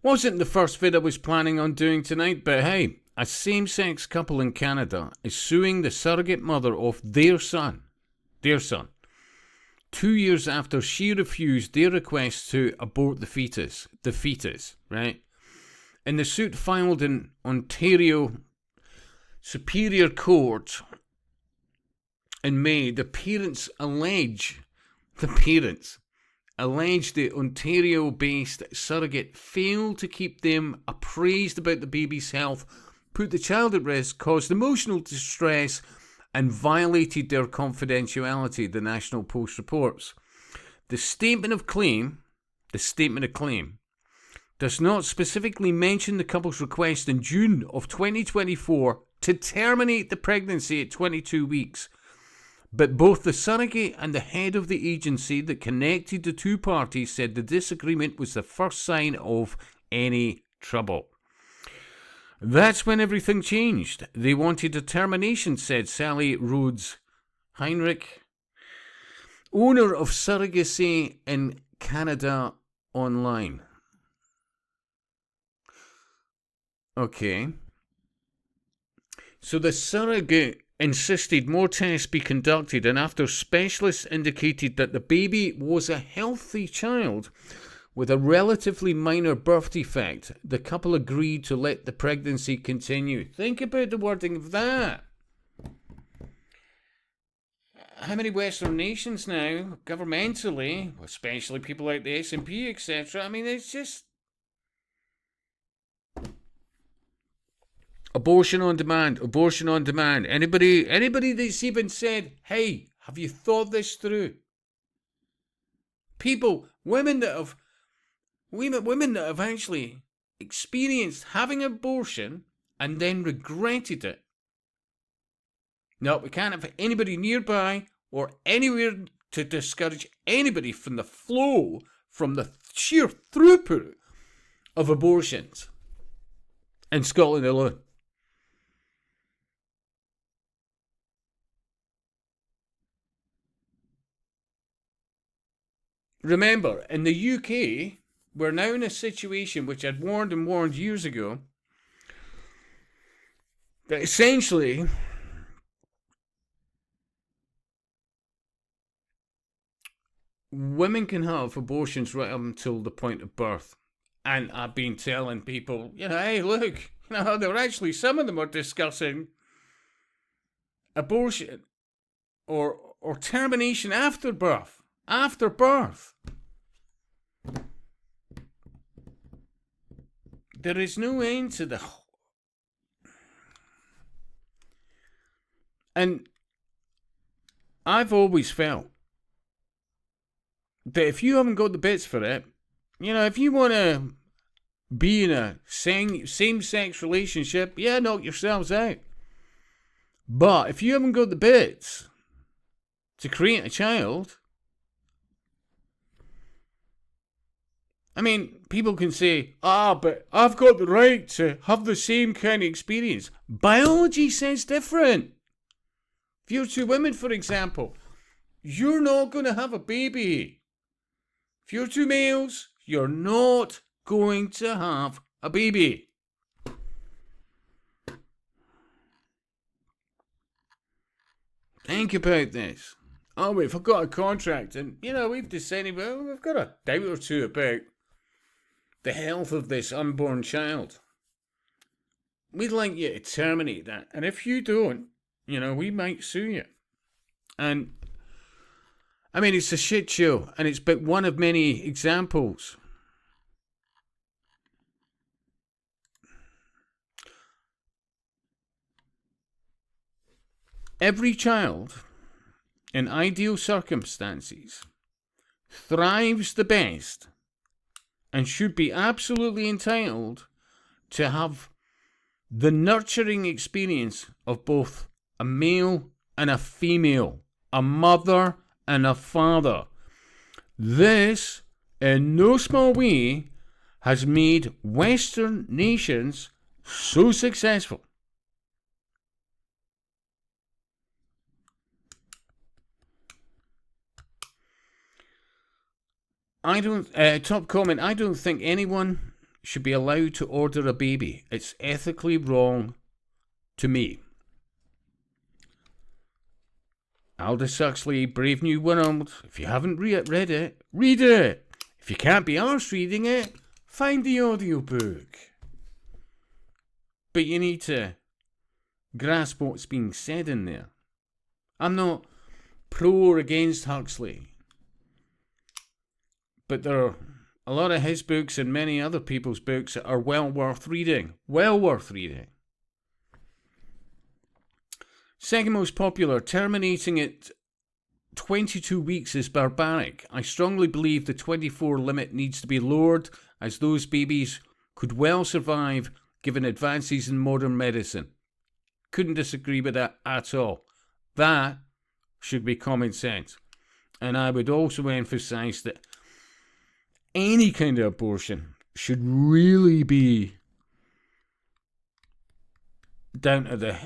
Wasn't the first vid I was planning on doing tonight, but hey, a same-sex couple in Canada is suing the surrogate mother of their son, 2 years after she refused their request to abort the fetus, right? In the suit filed in Ontario Superior Court in May, the parents allege the Ontario-based surrogate failed to keep them appraised about the baby's health, put the child at risk, caused emotional distress, and violated their confidentiality, the National Post reports. The statement of claim does not specifically mention the couple's request in June of 2024 to terminate the pregnancy at 22 weeks. But both the surrogate and the head of the agency that connected the two parties said the disagreement was the first sign of any trouble. That's when everything changed. They wanted a termination, said Sally Rhodes Heinrich, owner of Surrogacy in Canada Online. Okay. So the surrogate insisted more tests be conducted, and after specialists indicated that the baby was a healthy child with a relatively minor birth defect, the couple agreed to let the pregnancy continue. Think about the wording of that. How many Western nations now, governmentally, especially people like the S&P, etc., I mean, it's just... Abortion on demand. Anybody that's even said, hey, have you thought this through? Women that have actually experienced having an abortion and then regretted it. No, we can't have anybody nearby or anywhere to discourage anybody from the flow, from the sheer throughput of abortions in Scotland alone. Remember, in the UK, we're now in a situation which I'd warned years ago, that essentially women can have abortions right up until the point of birth. And I've been telling people, hey, look, there were actually some of them are discussing abortion or termination after birth. After birth. There is no end to the... And I've always felt that if you haven't got the bits for it, if you want to be in a same-sex relationship, knock yourselves out. But if you haven't got the bits to create a child... I mean, people can say, but I've got the right to have the same kind of experience. Biology says different. If you're two women, for example, you're not going to have a baby. If you're two males, you're not going to have a baby. Think about this. If I've got a contract and, we've decided, we've got a doubt or two about the health of this unborn child. We'd like you to terminate that. And if you don't, we might sue you. And, I mean, it's a shit show. And it's but one of many examples. Every child, in ideal circumstances, thrives the best and should be absolutely entitled to have the nurturing experience of both a male and a female, a mother and a father. This, in no small way, has made Western nations so successful. Top comment, I don't think anyone should be allowed to order a baby. It's ethically wrong to me. Aldous Huxley, Brave New World. If you haven't read it, read it. If you can't be arsed reading it, find the audiobook. But you need to grasp what's being said in there. I'm not pro or against Huxley, but there are a lot of his books and many other people's books that are well worth reading. Well worth reading. Second most popular, terminating at 22 weeks is barbaric. I strongly believe the 24 limit needs to be lowered, as those babies could well survive given advances in modern medicine. Couldn't disagree with that at all. That should be common sense. And I would also emphasize that any kind of abortion should really be down to the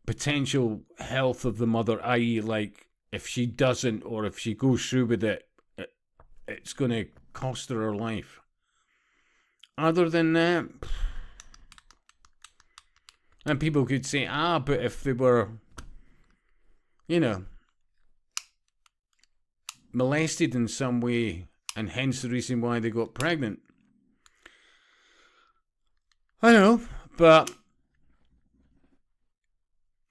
potential health of the mother, i.e. like if she doesn't or if she goes through with it, it's going to cost her life. Other than that, and people could say, but if they were, molested in some way, and hence the reason why they got pregnant. I know, but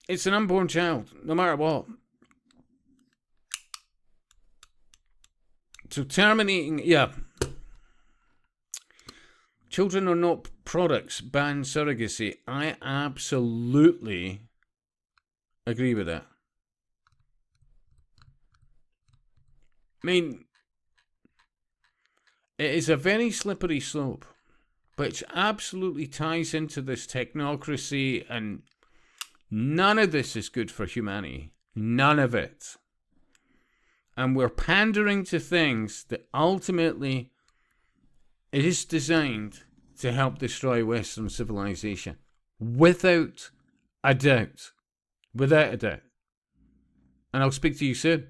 it's an unborn child, no matter what. So terminating, children are not products, ban surrogacy. I absolutely agree with that. I mean, it is a very slippery slope, but it absolutely ties into this technocracy, and none of this is good for humanity. None of it. And we're pandering to things that ultimately it is designed to help destroy Western civilization. Without a doubt. Without a doubt. And I'll speak to you soon.